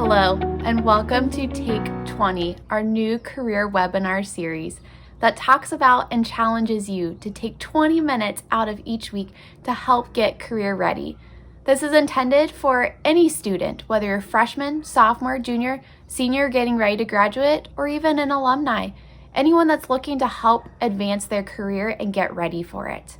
Hello, and welcome to Take 20, our new career webinar series that talks about and challenges you to take 20 minutes out of each week to help get career ready. This is intended for any student, whether you're a freshman, sophomore, junior, senior getting ready to graduate, or even an alumni, anyone that's looking to help advance their career and get ready for it.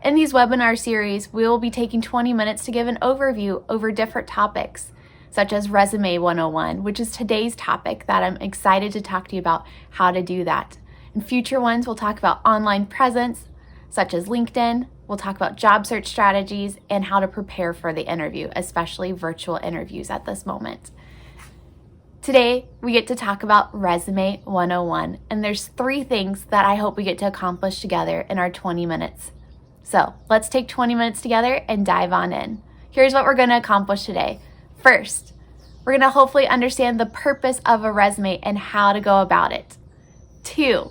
In these webinar series, we will be taking 20 minutes to give an overview over different topics, such as Resume 101, which is today's topic that I'm excited to talk to you about how to do that. In future ones, we'll talk about online presence, such as LinkedIn. We'll talk about job search strategies and how to prepare for the interview, especially virtual interviews at this moment. Today, we get to talk about Resume 101, and there's 3 things that I hope we get to accomplish together in our 20 minutes. So let's take 20 minutes together and dive on in. Here's what we're going to accomplish today. First, we're going to hopefully understand the purpose of a resume and how to go about it. 2,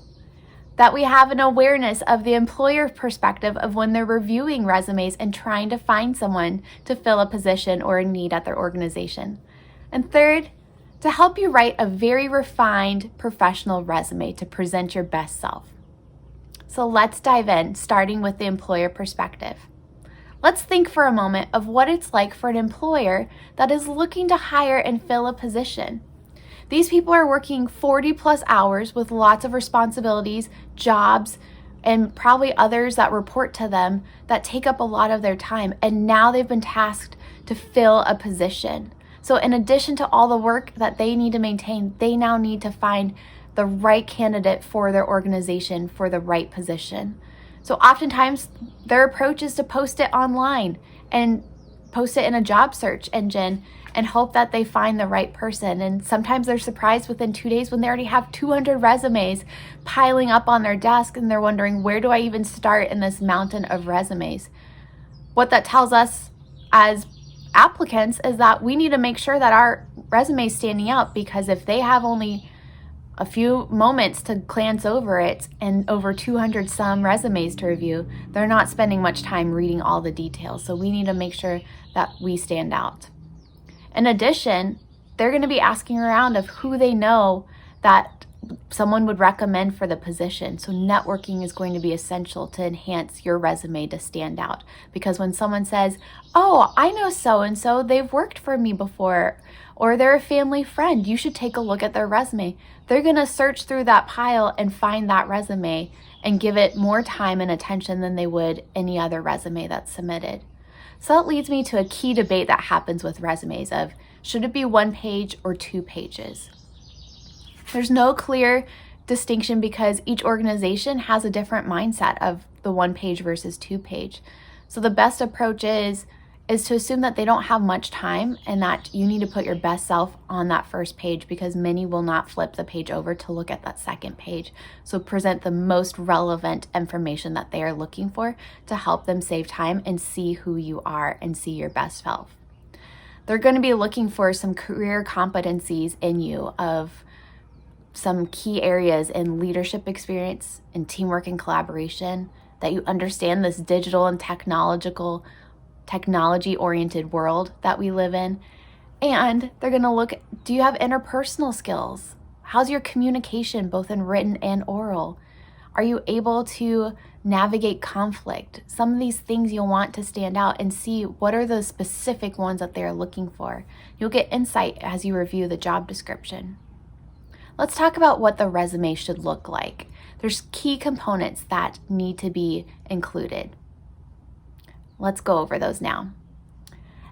that we have an awareness of the employer perspective of when they're reviewing resumes and trying to find someone to fill a position or a need at their organization. And 3rd, to help you write a very refined professional resume to present your best self. So let's dive in, starting with the employer perspective. Let's think for a moment of what it's like for an employer that is looking to hire and fill a position. These people are working 40 plus hours with lots of responsibilities, jobs, and probably others that report to them that take up a lot of their time. And now they've been tasked to fill a position. So in addition to all the work that they need to maintain, they now need to find the right candidate for their organization for the right position. So oftentimes their approach is to post it online and post it in a job search engine and hope that they find the right person. And sometimes they're surprised within 2 days when they already have 200 resumes piling up on their desk and they're wondering, where do I even start in this mountain of resumes? What that tells us as applicants is that we need to make sure that our resume is standing out, because if they have only a few moments to glance over it and over 200 some resumes to review, they're not spending much time reading all the details. So we need to make sure that we stand out. In addition, they're going to be asking around of who they know that someone would recommend for the position. So networking is going to be essential to enhance your resume to stand out. Because when someone says, oh, I know so-and-so, they've worked for me before, or they're a family friend, you should take a look at their resume. They're going to search through that pile and find that resume and give it more time and attention than they would any other resume that's submitted. So that leads me to a key debate that happens with resumes of, should it be 1 page or 2 pages? There's no clear distinction because each organization has a different mindset of the 1 page versus 2 page. So the best approach is to assume that they don't have much time and that you need to put your best self on that first page, because many will not flip the page over to look at that second page. So present the most relevant information that they are looking for to help them save time and see who you are and see your best self. They're going to be looking for some career competencies in you of some key areas in leadership experience, in teamwork and collaboration, that you understand this digital and technology-oriented world that we live in. And they're going to look, do you have interpersonal skills? How's your communication, both in written and oral? Are you able to navigate conflict? Some of these things you'll want to stand out and see what are the specific ones that they're looking for. You'll get insight as you review the job description. Let's talk about what the resume should look like. There's key components that need to be included. Let's go over those now.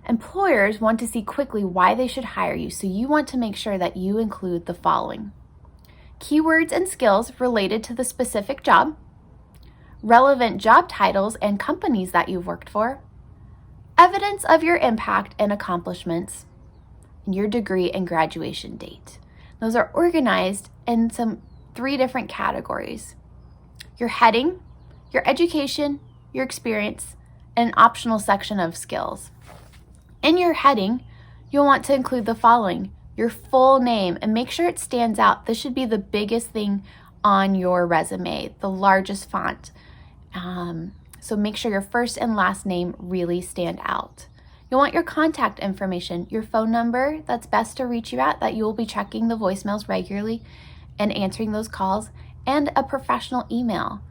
Employers want to see quickly why they should hire you, so you want to make sure that you include the following: keywords and skills related to the specific job, relevant job titles and companies that you've worked for, evidence of your impact and accomplishments, and your degree and graduation date. Those are organized in 3 different categories: your heading, your education, your experience, and an optional section of skills. In your heading, you'll want to include the following: your full name, and make sure it stands out. This should be the biggest thing on your resume, the largest font. So make sure your first and last name really stand out. You'll want your contact information, your phone number that's best to reach you at, that you will be checking the voicemails regularly and answering those calls, and a professional email.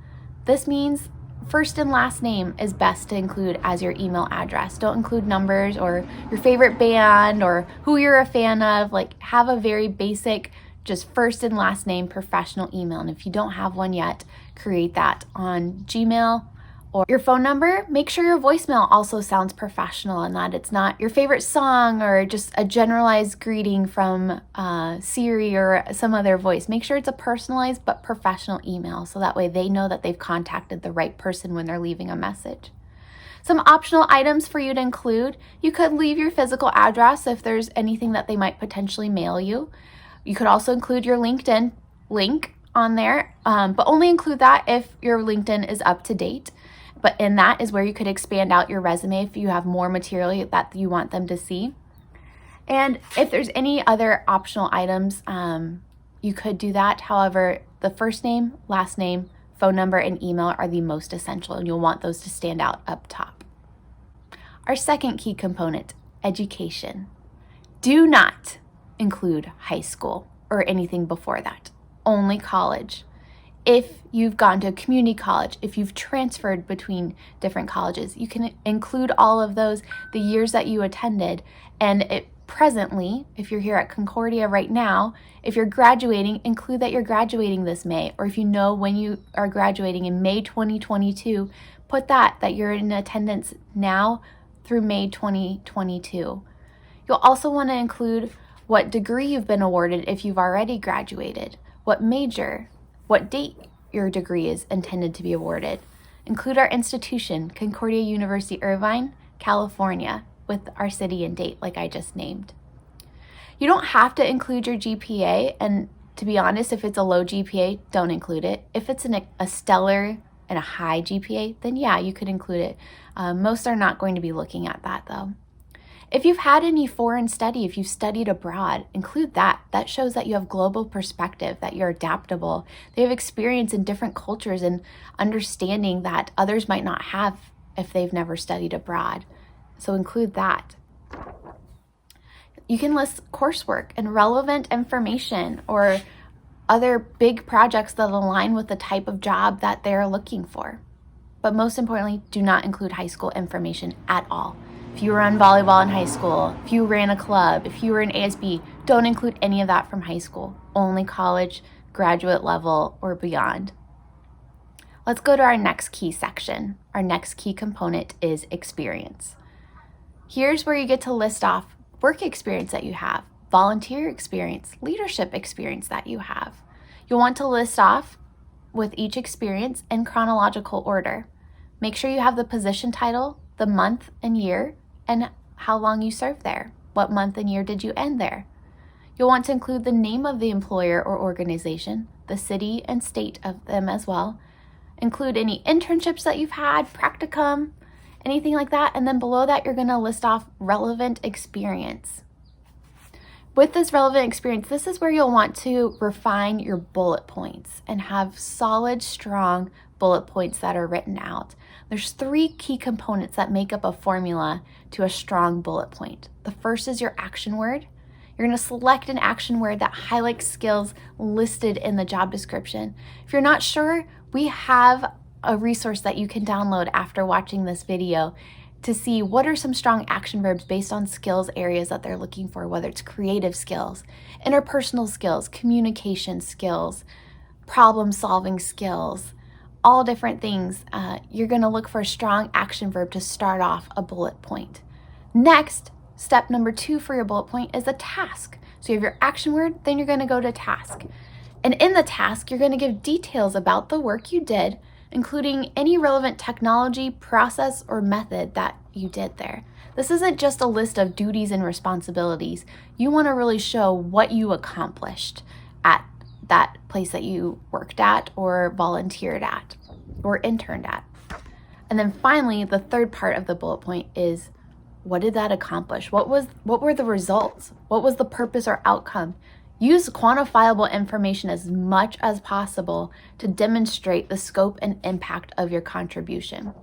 This means first and last name is best to include as your email address. Don't include numbers or your favorite band or who you're a fan of. Like, have a very basic, just first and last name professional email. And if you don't have one yet, create that on Gmail. Or your phone number, make sure your voicemail also sounds professional and that it's not your favorite song or just a generalized greeting from Siri or some other voice. Make sure it's a personalized but professional email so that way they know that they've contacted the right person when they're leaving a message. Some optional items for you to include: you could leave your physical address if there's anything that they might potentially mail you. You could also include your LinkedIn link on there, but only include that if your LinkedIn is up to date. But in that is where you could expand out your resume if you have more material that you want them to see. And if there's any other optional items, you could do that. However, the first name, last name, phone number, and email are the most essential, and you'll want those to stand out up top. Our second key component, education. Do not include high school or anything before that, only college. If you've gone to a community college, if you've transferred between different colleges, you can include all of those, the years that you attended. And presently, if you're here at Concordia right now, if you're graduating, include that you're graduating this May. Or if you know when you are graduating in May 2022, put that you're in attendance now through May 2022. You'll also want to include what degree you've been awarded if you've already graduated, what major, what date your degree is intended to be awarded. Include our institution, Concordia University, Irvine, California, with our city and date like I just named. You don't have to include your GPA, and to be honest, if it's a low GPA, don't include it. If it's a stellar and a high GPA, then yeah, you could include it. Most are not going to be looking at that though. If you've had any foreign study, if you've studied abroad, include that. That shows that you have global perspective, that you're adaptable. They have experience in different cultures and understanding that others might not have if they've never studied abroad. So include that. You can list coursework and relevant information or other big projects that align with the type of job that they're looking for. But most importantly, do not include high school information at all. If you were on volleyball in high school, if you ran a club, if you were in ASB, don't include any of that from high school. Only college, graduate level, or beyond. Let's go to our next key section. Our next key component is experience. Here's where you get to list off work experience that you have, volunteer experience, leadership experience that you have. You'll want to list off with each experience in chronological order. Make sure you have the position title, the month and year, and how long you served there. What month and year did you end there? You'll want to include the name of the employer or organization, the city and state of them as well. Include any internships that you've had, practicum, anything like that. And then below that, you're going to list off relevant experience. With this relevant experience, this is where you'll want to refine your bullet points and have solid, strong bullet points that are written out. There's 3 key components that make up a formula to a strong bullet point. The first is your action word. You're going to select an action word that highlights skills listed in the job description. If you're not sure, we have a resource that you can download after watching this video to see what are some strong action verbs based on skills areas that they're looking for, whether it's creative skills, interpersonal skills, communication skills, problem-solving skills, all different things. You're going to look for a strong action verb to start off a bullet point. Next, step number 2 for your bullet point is a task. So you have your action word, then you're going to go to task. And in the task, you're going to give details about the work you did, including any relevant technology, process, or method that you did there. This isn't just a list of duties and responsibilities. You want to really show what you accomplished at that place that you worked at or volunteered at or interned at. And then finally, the third part of the bullet point is, what did that accomplish? What were the results? What was the purpose or outcome? Use quantifiable information as much as possible to demonstrate the scope and impact of your contribution.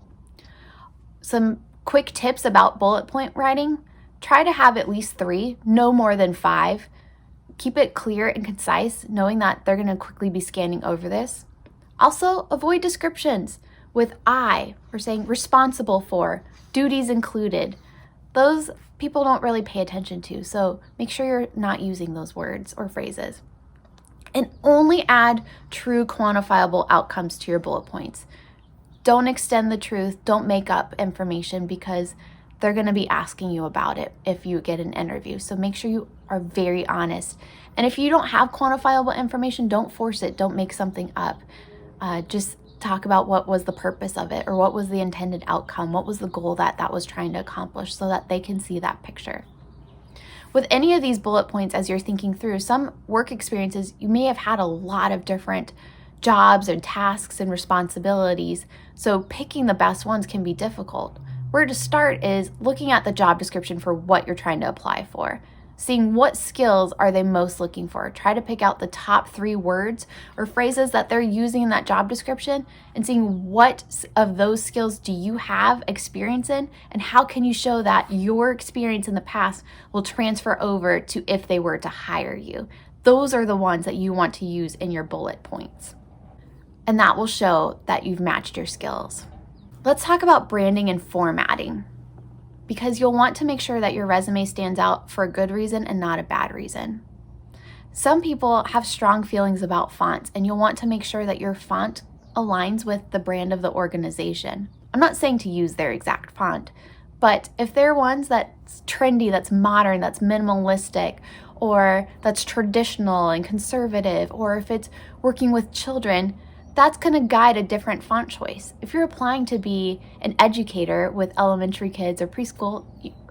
Some Quick tips about bullet point writing: try to have at least 3, no more than 5. Keep it clear and concise, knowing that they're going to quickly be scanning over this. Also, avoid descriptions with I, or saying responsible for, duties included. Those people don't really pay attention to, so make sure you're not using those words or phrases. And only add true quantifiable outcomes to your bullet points. Don't extend the truth, don't make up information, because they're going to be asking you about it if you get an interview. So make sure you are very honest. And if you don't have quantifiable information, don't force it. Don't make something up. Just talk about what was the purpose of it, or what was the intended outcome, what was the goal that was trying to accomplish, so that they can see that picture. With any of these bullet points, as you're thinking through, some work experiences, you may have had a lot of different jobs and tasks and responsibilities, so picking the best ones can be difficult. Where to start is looking at the job description for what you're trying to apply for. Seeing what skills are they most looking for. Try to pick out the top 3 words or phrases that they're using in that job description, and seeing what of those skills do you have experience in, and how can you show that your experience in the past will transfer over to if they were to hire you. Those are the ones that you want to use in your bullet points. And that will show that you've matched your skills. Let's talk about branding and formatting, because you'll want to make sure that your resume stands out for a good reason and not a bad reason. Some people have strong feelings about fonts, and you'll want to make sure that your font aligns with the brand of the organization. I'm not saying to use their exact font, but if they're ones that's trendy, that's modern, that's minimalistic, or that's traditional and conservative, or if it's working with children, that's going to guide a different font choice. If you're applying to be an educator with elementary kids or preschool,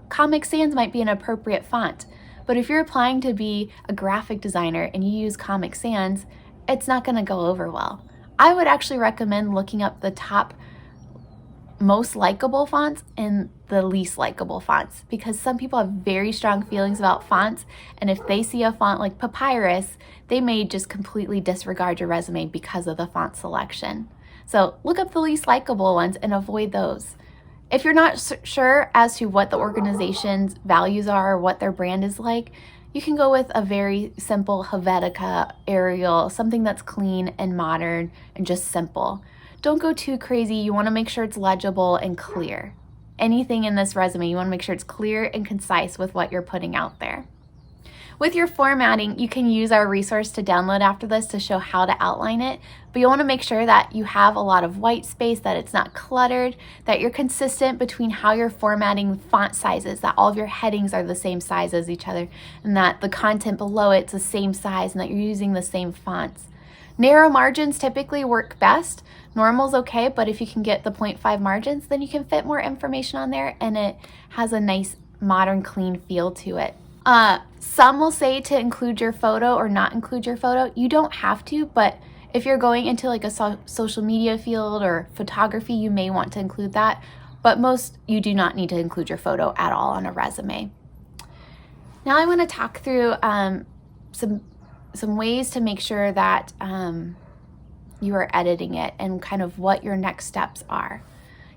Comic Sans might be an appropriate font. But if you're applying to be a graphic designer and you use Comic Sans, it's not going to go over well. I would actually recommend looking up the top most likable fonts and the least likable fonts, because some people have very strong feelings about fonts, and if they see a font like Papyrus, they may just completely disregard your resume because of the font selection. So look up the least likable ones and avoid those. If you're not sure as to what the organization's values are or what their brand is like, you can go with a very simple Helvetica, Arial, something that's clean and modern and just simple. Don't go too crazy. You want to make sure it's legible and clear. Anything in this resume, you want to make sure it's clear and concise with what you're putting out there. With your formatting, you can use our resource to download after this to show how to outline it, but you want to make sure that you have a lot of white space, that it's not cluttered, that you're consistent between how you're formatting font sizes, that all of your headings are the same size as each other, and that the content below it's the same size, and that you're using the same fonts. Narrow margins typically work best. Normal's okay, but if you can get the 0.5 margins, then you can fit more information on there, and it has a nice, modern, clean feel to it. Some will say to include your photo or not include your photo. You don't have to, but if you're going into like a social media field or photography, you may want to include that. But most, you do not need to include your photo at all on a resume. Now I want to talk through some ways to make sure that you are editing it and kind of what your next steps are.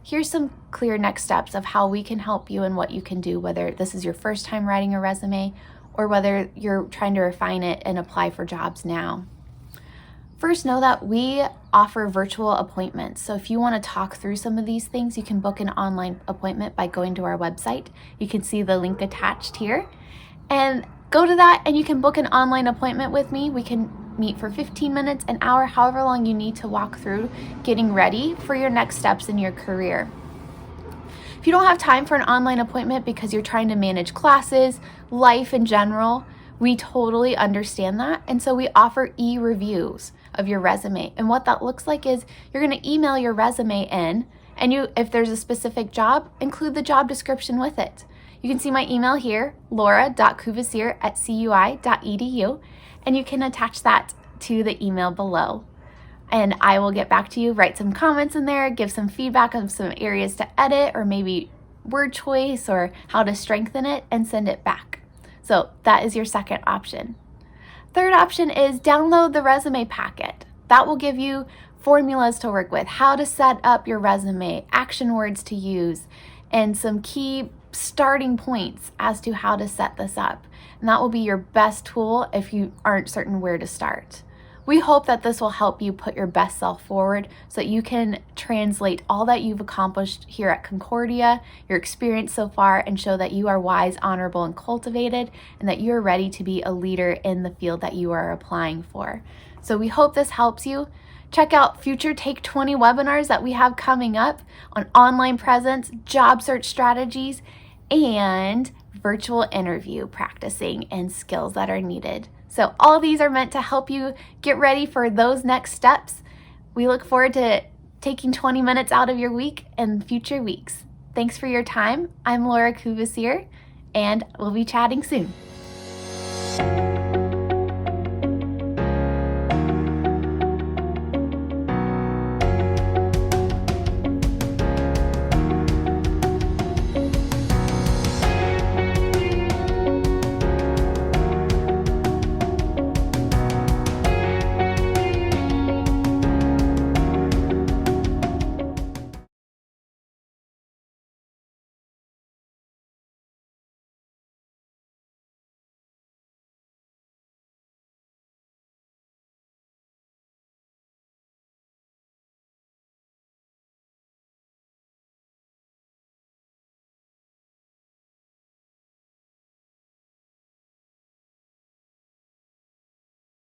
Here's some clear next steps of how we can help you and what you can do, whether this is your first time writing a resume or whether you're trying to refine it and apply for jobs now. First, know that we offer virtual appointments. So if you want to talk through some of these things, you can book an online appointment by going to our website. You can see the link attached here. And go to that and you can book an online appointment with me. We can meet for 15 minutes, an hour, however long you need to walk through getting ready for your next steps in your career. If you don't have time for an online appointment because you're trying to manage classes, life in general, we totally understand that. And so we offer e-reviews of your resume. And what that looks like is you're going to email your resume in, and if there's a specific job, include the job description with it. You can see my email here, laura.kuvasir@cui.edu, and you can attach that to the email below. And I will get back to you, write some comments in there, give some feedback on some areas to edit or maybe word choice or how to strengthen it, and send it back. So that is your second option. Third option is download the resume packet. That will give you formulas to work with, how to set up your resume, action words to use, and some key starting points as to how to set this up. And that will be your best tool if you aren't certain where to start. We hope that this will help you put your best self forward so that you can translate all that you've accomplished here at Concordia, your experience so far, and show that you are wise, honorable, and cultivated, and that you're ready to be a leader in the field that you are applying for. So we hope this helps you. Check out future Take 20 webinars that we have coming up on online presence, job search strategies, and virtual interview practicing and skills that are needed. So all these are meant to help you get ready for those next steps. We look forward to taking 20 minutes out of your week in future weeks. Thanks for your time. I'm Laura Kuvasier, and we'll be chatting soon.